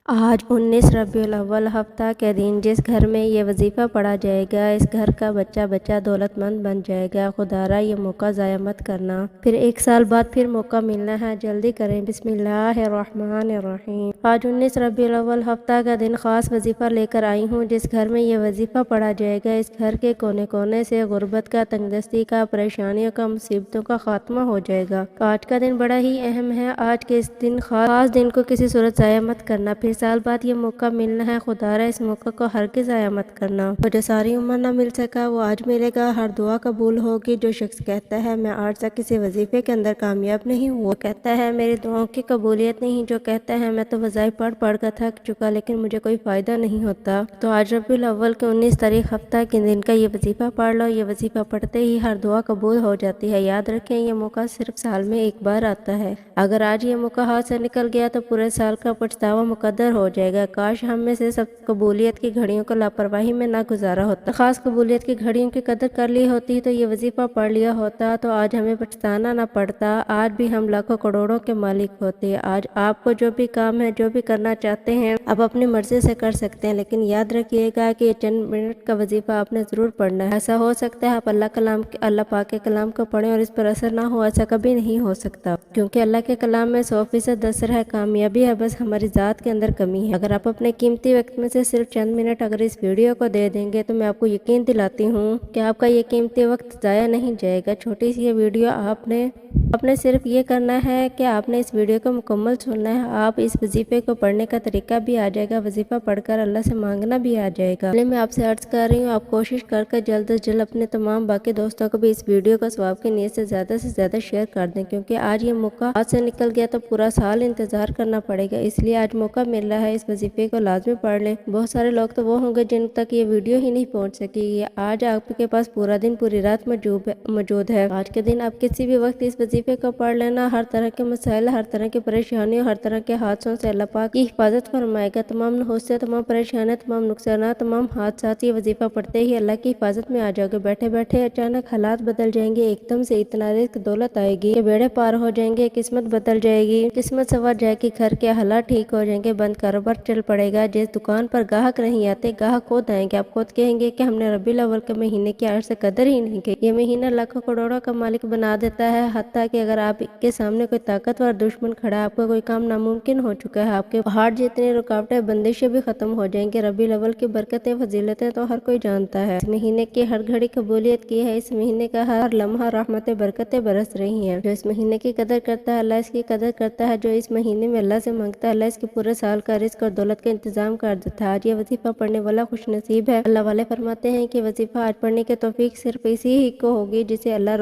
آج 19 ربیع الاول ہفتہ کے دن جس گھر میں یہ وظیفہ پڑھا جائے گا اس گھر کا بچہ بچہ دولت مند بن جائے گا۔ خدارا یہ موقع ضائع مت کرنا، پھر 1 سال بعد پھر موقع ملنا ہے، جلدی کریں۔ بسم اللہ الرحمن الرحیم۔ آج 19 ربیع الاول ہفتہ کا دن خاص وظیفہ لے کر آئی ہوں۔ جس گھر میں یہ وظیفہ پڑھا جائے گا اس گھر کے کونے کونے سے غربت کا، تنگدستی کا، پریشانیوں کا، مصیبتوں کا خاتمہ ہو جائے گا۔ آج کا دن بڑا ہی اہم ہے۔ آج کے اس دن خاص دن کو کسی صورت ضائع مت کرنا، پھر سال بعد یہ موقع ملنا ہے۔ خدارا اس موقع کو ہرگز ضائع مت کرنا۔ وہ جو ساری عمر نہ مل سکا وہ آج ملے گا۔ ہر دعا قبول ہوگی۔ جو شخص کہتا ہے میں آج تک کسی وظیفے کے اندر کامیاب نہیں ہوا، وہ کہتا ہے میری دعاؤں کی قبولیت نہیں۔ جو کہتا ہے میں تو وظائف پڑھ پڑھ کر تھک چکا لیکن مجھے کوئی فائدہ نہیں ہوتا، تو آج ربیع الاول کے 19 تاریخ ہفتہ کے دن کا یہ وظیفہ پڑھ لو۔ یہ وظیفہ پڑھتے ہی ہر دعا قبول ہو جاتی ہے۔ یاد رکھیں یہ موقع صرف سال میں ایک بار آتا ہے۔ اگر آج یہ موقع ہاتھ سے نکل گیا تو پورے سال کا پچھتاوا مقدر ہو جائے گا۔ کاش ہم میں سے سب قبولیت کی گھڑیوں کو لاپرواہی میں نہ گزارا ہوتا۔ خاص قبولیت کی گھڑیوں کی قدر کر لی ہوتی تو یہ وظیفہ پڑھ لیا ہوتا تو آج ہمیں پچھتانا نہ پڑتا۔ آج بھی ہم لاکھوں کروڑوں کے مالک ہوتے۔ آج آپ کو جو بھی کام ہے، جو بھی کرنا چاہتے ہیں، آپ اپنی مرضی سے کر سکتے ہیں، لیکن یاد رکھیے گا کہ یہ چند منٹ کا وظیفہ آپ نے ضرور پڑھنا ہے۔ ایسا ہو سکتا ہے آپ اللہ پاک کے کلام کو پڑھیں اور اس پر اثر نہ ہو، ایسا کبھی نہیں ہو سکتا، کیونکہ اللہ کے کلام میں 100% اثر ہے، کامیابی ہے، بس ہماری ذات کے اندر کمی ہے۔ اگر آپ اپنے قیمتی وقت میں سے صرف چند منٹ اگر اس ویڈیو کو دے دیں گے تو میں آپ کو یقین دلاتی ہوں کہ آپ کا یہ قیمتی وقت ضائع نہیں جائے گا۔ چھوٹی سی یہ ویڈیو آپ نے صرف یہ کرنا ہے کہ آپ نے اس ویڈیو کو مکمل سننا ہے۔ آپ اس وظیفے کو پڑھنے کا طریقہ بھی آ جائے گا، وظیفہ پڑھ کر اللہ سے مانگنا بھی آ جائے گا۔ میں آپ سے عرض کر رہی ہوں آپ کوشش کر جلد از جلد اپنے تمام باقی دوستوں کو بھی اس ویڈیو کو ثواب کی نیت سے زیادہ شیئر کر دیں، کیونکہ آج یہ موقع ہاتھ سے نکل گیا تو پورا سال انتظار کرنا پڑے گا، اس لیے آج موقع مل رہا ہے، اس وظیفے کو لازمی پڑھ لیں۔ بہت سارے لوگ تو وہ ہوں گے جن تک یہ ویڈیو ہی نہیں پہنچ سکی۔ آج آپ کے پاس پورا دن پوری رات موجود ہے۔ آج کے دن آپ کسی بھی وقت اس وظیفے کو پڑھ لینا، ہر طرح کے مسائل، ہر طرح کی پریشانیوں، ہر طرح کے حادثوں سے اللہ پاک کی حفاظت فرمائے گا۔ تمام نحوست سے، تمام پریشانیاں، تمام نقصانات، تمام حادثات، یہ وظیفہ پڑھتے ہی اللہ کی حفاظت میں آ جاؤ گے۔ بیٹھے بیٹھے اچانک حالات بدل جائیں گے، ایک دم سے اتنا رزق دولت آئے گی کہ بیڑے پار ہو جائیں گے، قسمت بدل جائے گی، قسمت سنور جائے گی، گھر کے حالات ٹھیک ہو جائیں گے، بند کاروبار چل پڑے گا۔ جس دکان پر گاہک نہیں آتے، گاہک خود آئیں گے۔ آپ خود کہیں گے کہ ہم نے ربیع الاول کے مہینے کی آج سے قدر ہی نہیں کی۔ یہ مہینہ لاکھوں کروڑوں کا مالک بنا دیتا ہے، حتیٰ کہ اگر آپ کے سامنے کوئی طاقتور دشمن کھڑا ہے، آپ کا کوئی کام ناممکن ہو چکا ہے، آپ کے پہاڑ جتنی رکاوٹیں، بندشیں بھی ختم ہو جائیں گے۔ ربیع الاول کی برکتیں، فضیلتیں تو ہر کوئی جانتا ہے۔ اس مہینے کی ہر گھڑی قبولیت کی ہے، اس مہینے کا ہر لمحہ رحمتیں، برکتیں برس رہی ہیں۔ جو اس مہینے کی قدر کرتا ہے اللہ اس کی قدر کرتا ہے، جو اس مہینے میں اللہ سے مانگتا ہے اللہ اس کے پورے سال کا رزق اور دولت کا انتظام کر دیتا ہے۔ آج یہ وظیفہ پڑھنے والا خوش نصیب ہے۔ اللہ والے فرماتے ہیں کہ وظیفہ آج پڑھنے کی توفیق صرف اسی ہی کو ہوگی جسے اللہ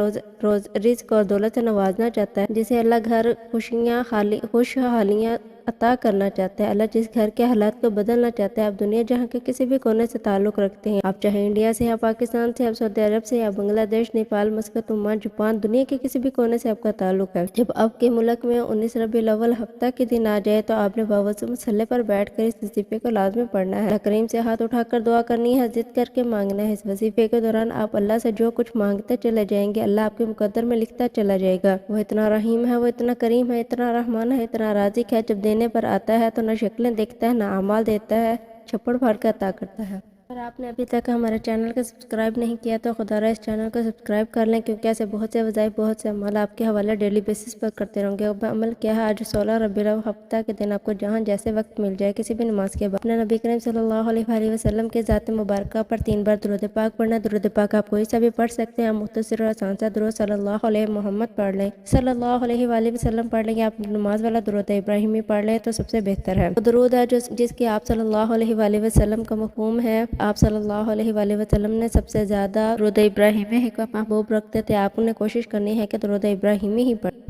روز رزق اور دولت سے نوازنا چاہتا ہے، جسے اللہ گھر خوشحالیاں عطا کرنا چاہتا ہے، اللہ جس گھر کے حالات کو بدلنا چاہتا ہے۔ آپ دنیا جہاں کے کسی بھی کونے سے تعلق رکھتے ہیں، آپ چاہے انڈیا سے یا پاکستان سے، آپ سعودی عرب سے یا بنگلہ دیش، نیپال، مسقط، عمان، جاپان، دنیا کے کسی بھی کونے سے آپ کا تعلق ہے، جب آپ کے ملک میں 19 ربیع الاول ہفتہ کے دن آ جائے تو آپ نے باوضو مسلح پر بیٹھ کر اس وظیفے کو لازمی پڑھنا ہے۔ اللہ کریم سے ہاتھ اٹھا کر دعا کرنی ہے، ضد کر کے مانگنا ہے۔ اس وظیفے کے دوران آپ اللہ سے جو کچھ مانگتے چلے جائیں گے اللہ آپ کے مقدر میں لکھتا چلا جائے گا۔ وہ اتنا رحیم ہے، وہ اتنا کریم ہے، اتنا رحمان ہے، اتنا رازق ہے، جب دینے پر آتا ہے تو نہ شکلیں دیکھتا ہے، نہ اعمال دیتا ہے، چھپڑ پھاڑ کے عطا کرتا ہے۔ اگر آپ نے ابھی تک ہمارے چینل کو سبسکرائب نہیں کیا تو خدا را اس چینل کو سبسکرائب کر لیں، کیونکہ ایسے بہت سے وظائف، بہت سے اعمال آپ کے حوالے ڈیلی بیسس پر کرتے رہوں گے۔ اب عمل کیا ہے، آج 16 ربیع الاول ہفتہ کے دن آپ کو جہاں جیسے وقت مل جائے کسی بھی نماز کے بعد اپنے نبی کریم صلی اللہ علیہ وآلہ وسلم کے ذات مبارکہ پر 3 بار درود پاک پڑھنا۔ درود پاک آپ کوئی سا بھی پڑھ سکتے ہیں، مختصر اور آسان سا درود صلی اللہ علیہ محمد پڑھ لیں، صلی اللہ علیہ وآلہ وسلم پڑھ لیں، یا آپ نماز والا درود ابراہیمی پڑھ لیں تو سب سے بہتر ہے۔ وہ درود ہے جس کی آپ صلی اللہ علیہ وآلہ وسلم کا مفہوم ہے، آپ صلی اللہ علیہ وآلہ وسلم نے سب سے زیادہ درود ابراہیمی ہی کو محبوب رکھتے تھے۔ آپ نے کوشش کرنی ہے کہ درود ابراہیمی ہی پڑھیں۔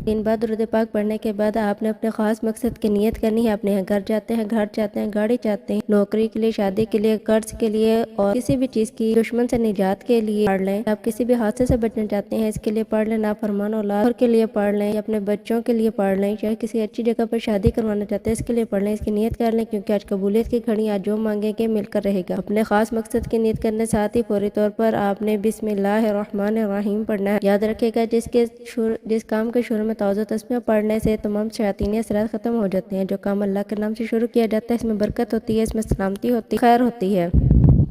3 بار درود پاک پڑھنے کے بعد آپ نے اپنے خاص مقصد کی نیت کرنی ہے۔ اپنے گھر جاتے ہیں، گھر چاہتے ہیں، گاڑی چاہتے ہیں، نوکری کے لیے، شادی کے لیے، قرض کے لیے اور کسی بھی چیز کی دشمن سے نجات کے لیے پڑھ لیں۔ آپ کسی بھی حادثے سے بچنا چاہتے ہیں اس کے لیے پڑھ لیں، نافرمان اولاد کے لیے پڑھ لیں، یا اپنے بچوں کے لیے پڑھ لیں، یا کسی اچھی جگہ پر شادی کروانا چاہتے ہیں اس کے لیے پڑھ لیں، اس کی نیت کر لیں، کیونکہ آج قبولیت کی گھڑی آج جو مانگیں گے مل کر رہے گا۔ اپنے خاص مقصد کی نیت کرنے ساتھ ہی فوری طور پر آپ نے بسم اللہ الرحمن الرحیم پڑھنا ہے۔ یاد رکھے گا جس کام کے شروع میں تعوذ و تسبیح پڑھنے سے تمام شیاطینی اثرات ختم ہو جاتے ہیں۔ جو کام اللہ کے نام سے شروع کیا جاتا ہے اس میں برکت ہوتی ہے، اس میں سلامتی ہوتی ہے، خیر ہوتی ہے۔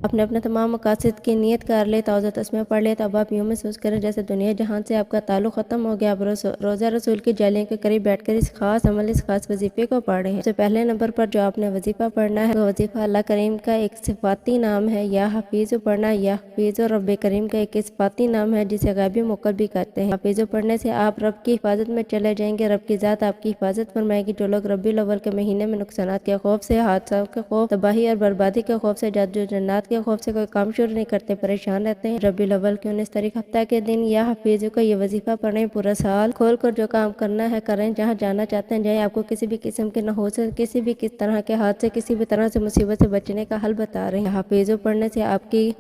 آپ نے اپنے تمام مقاصد کی نیت کر لی، تعوذ و تسبیح پڑھ لیا، تو اب آپ یوں محسوس کریں جیسے دنیا جہان سے آپ کا تعلق ختم ہو گیا۔ آپ روزہ رسول کی جالیوں کے قریب بیٹھ کر اس خاص عمل، اس خاص وظیفے کو پڑھ رہے ہیں۔ سب سے پہلے نمبر پر جو آپ نے وظیفہ پڑھنا ہے وہ وظیفہ اللہ کریم کا ایک صفاتی نام ہے، یا حفیظ پڑھنا۔ یا حفیظ رب کریم کا ایک صفاتی نام ہے جسے غیبی موکل بھی کہتے ہیں۔ حفیظ پڑھنے سے آپ رب کی حفاظت میں چلے جائیں گے، رب کی ذات آپ کی حفاظت فرمائے گی۔ جو لوگ ربیع الاول کے مہینے میں نقصانات کے خوف سے، حادثات کے خوف، تباہی اور بربادی کے خوف سے، جادو جنات کے خوف سے کوئی کام شروع نہیں کرتے، پریشان رہتے ہیں، ربیع الاول کے 19 تاریخ ہفتہ کے دن یا حفیظ کا یہ وظیفہ پڑھیں، پورا سال کھول کر جو کام کرنا ہے کریں، جہاں جانا چاہتے ہیں جائیں۔ آپ کو کسی بھی قسم کے نحوست، کسی بھی کس طرح کے حادثے، کسی بھی طرح سے مصیبت سے بچنے کا حل بتا رہے ہیں۔ حفیظ پڑھنے سے آپ کی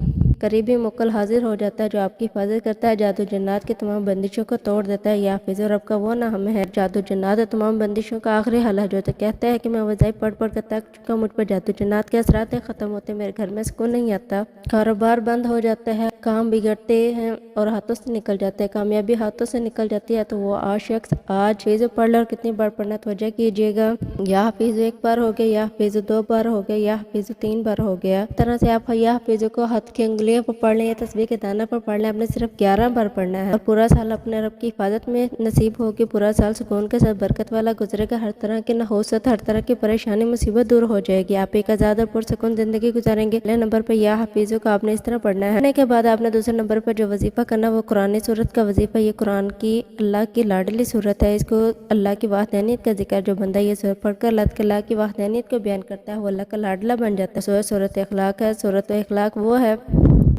قریبی موکل حاضر ہو جاتا ہے جو آپ کی حفاظت کرتا ہے، جادو جنات کی تمام بندشوں کو توڑ دیتا ہے۔ یہ حفیظ رب کا وہ نام ہے جادو جنات اور تمام بندشوں کا آخری حل ہے۔ جو تو کہتا ہے کہ میں وظائف پڑھ پڑھ کر تک چکا، مجھ پر جادو جنات کے اثرات ختم ہوتے، میرے گھر میں سکون نہیں آتا، کاروبار بند ہو جاتا ہے، کام بگڑتے ہیں اور ہاتھوں سے نکل جاتے ہیں، کامیابی ہاتھوں سے نکل جاتی ہے، تو وہ شخص آج حفیظ پڑھ لے۔ اور کتنی بار پڑھنا توجہ کیجیے گا، یا حفیظ 1 بار ہو گیا، یا حفیظ 2 بار ہو گیا، یا حفیظ 3 بار ہو گیا۔ اس طرح سے آپ یا حفیظ کو ہاتھ کی انگلیوں پر پڑھ لیں یا تسبیح کے دانہ پر پڑھ لیں، آپ نے صرف 11 بار پڑھنا ہے، اور پورا سال اپنے رب کی حفاظت میں نصیب ہوگی، پورا سال سکون کے ساتھ برکت والا گزرے گا، ہر طرح کی نحوست، ہر طرح کی پریشانی مصیبت دور ہو جائے گی، آپ ایک آزاد اور پرسکون زندگی گزاریں گے۔ پہلے نمبر پر یا حفیظ کو آپ نے اس طرح پڑھنا ہے۔ پڑھنے کے بعد آپ نے دوسرے نمبر پر جو وظیفہ کرنا وہ قرآن سورت کا وظیفہ۔ یہ قرآن کی اللہ کی لاڈلی سورت ہے، اس کو اللہ کی وحدانیت کا ذکر، جو بندہ یہ سورت پڑھ کر اللہ کی وحدانیت کو بیان کرتا ہے وہ اللہ کا لاڈلا بن جاتا ہے۔ سورت اخلاق ہے، سورت اخلاق وہ ہے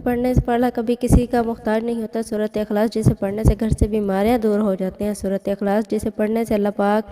پڑھنے سے پڑھا کبھی کسی کا محتاج نہیں ہوتا۔ سورت اخلاص جسے پڑھنے سے گھر سے بیماریاں دور ہو جاتے ہیں۔ سورت اخلاص جسے پڑھنے سے اللہ پاک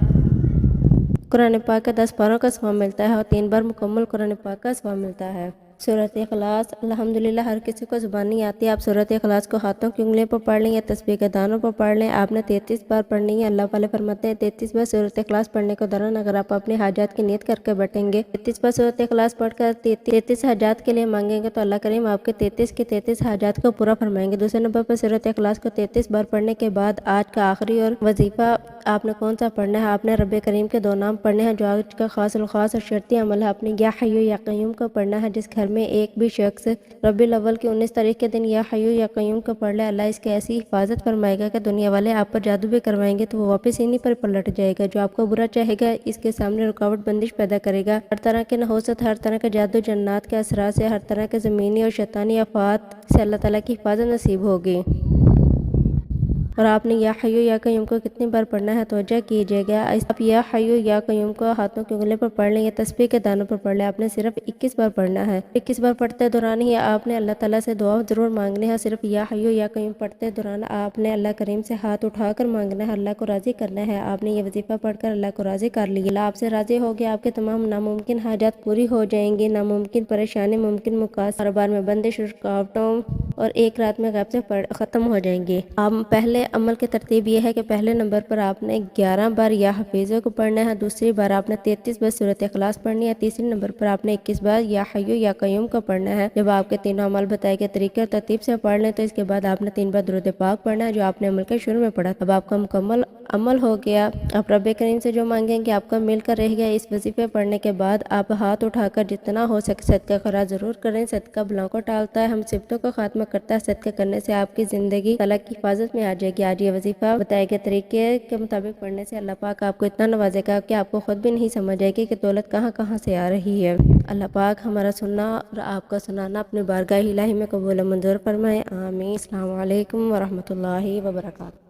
قرآن پاک کا 10 پاروں کا ثواب ملتا ہے اور 3 بار مکمل قرآن پاک کا ثواب ملتا ہے۔ سورت اخلاص الحمدللہ ہر کسی کو زبان نہیں آتی، آپ سورت اخلاص کو ہاتھوں کی انگلیوں پر پڑھ لیں یا تسبیح کے دانوں پر پڑھ لیں، آپ نے 33 بار پڑھنی ہے۔ اللہ والے فرماتے ہیں 33 بار سورت اخلاص پڑھنے کے دوران اگر آپ اپنی حاجات کی نیت کر کے بیٹھیں گے، 33 بار سورت اخلاص پڑھ کر 33 حاجات کے لیے مانگیں گے، تو اللہ کریم آپ کے 33 حاجات کو پورا فرمائیں گے۔ دوسرے نمبر پر سورت اخلاص کو 33 بار پڑھنے کے بعد آج کا آخری اور وظیفہ آپ نے کون سا پڑھنا ہے؟ آپ نے رب کریم کے 2 نام پڑھنے ہیں جو آج کا خاص الخاص اور شرطی عمل ہے۔ آپ نے یا حی یا قیوم کو پڑھنا ہے، جس گھر میں ایک بھی شخص ربیع الاول کی 19 تاریخ کے دن یا حی یا قیوم کو پڑھ لے، اللہ اس کی ایسی حفاظت فرمائے گا کہ دنیا والے آپ پر جادو بھی کروائیں گے تو وہ واپس انہی پر پلٹ جائے گا۔ جو آپ کو برا چاہے گا اس کے سامنے رکاوٹ بندش پیدا کرے گا، ہر طرح کے نحوست، ہر طرح کے جادو جنات کے اثرات سے، ہر طرح کے زمینی اور شیطانی آفات سے اللہ تعالیٰ کی حفاظت نصیب ہوگی۔ اور آپ نے یا حی یا قیوم کو کتنی بار پڑھنا ہے توجہ کیجیے گا۔ آپ یا حی یا قیوم کو ہاتھوں کی انگلیوں پر پڑھ لیں یا تسبیح کے دانوں پر پڑھ لیں، آپ نے صرف 21 بار پڑھنا ہے۔ 21 بار پڑھتے دوران ہی آپ نے اللہ تعالیٰ سے دعا ضرور مانگنی ہے۔ صرف یا حی یا قیوم پڑھتے دوران آپ نے اللہ کریم سے ہاتھ اٹھا کر مانگنا ہے، اللہ کو راضی کرنا ہے۔ آپ نے یہ وظیفہ پڑھ کر اللہ کو راضی کر لیا، اللہ آپ سے راضی ہو گیا، آپ کے تمام ناممکن حاجات پوری ہو جائیں گی، ناممکن پریشانی، ممکن مقاصد، کاروبار میں بندش، رکاوٹوں اور ایک رات میں غیب سے ختم ہو جائیں گے۔ آپ پہلے عمل کی ترتیب یہ ہے کہ پہلے نمبر پر آپ نے 11 بار یا حفیظ کو پڑھنا ہے، دوسری بار آپ نے 33 بار سورت اخلاص پڑھنی ہے، تیسری نمبر پر آپ نے 21 بار یا حی یا قیوم کو پڑھنا ہے۔ جب آپ کے تینوں عمل بتائے گئے طریقے اور ترتیب سے پڑھ لیں تو اس کے بعد آپ نے 3 بار درود پاک پڑھنا ہے جو آپ نے عمل کے شروع میں پڑھا۔ اب آپ کا مکمل عمل ہو گیا، آپ رب کریم سے جو مانگیں گے آپ کا مل کر رہ گیا۔ اس وظیفے پڑھنے کے بعد آپ ہاتھ اٹھا کر جتنا ہو سکے صدقہ خیرات ضرور کریں۔ صدقہ بلاؤں کو ٹالتا ہے، ہم مصیبتوں کو خاتمہ کرتا ہے۔ صدقہ کرنے سے آپ کی زندگی اللہ کی حفاظت میں آ جائے گی۔ آج یہ وظیفہ بتائے گئے طریقے کے مطابق پڑھنے سے اللہ پاک آپ کو اتنا نوازے گا کہ آپ کو خود بھی نہیں سمجھ آئے گی کہ دولت کہاں کہاں سے آ رہی ہے۔ اللہ پاک ہمارا سننا اور آپ کا سنانا اپنے بارگاہ الہی میں قبول و منظور فرمائے، آمین۔ السلام علیکم ورحمۃ اللہ وبرکاتہ۔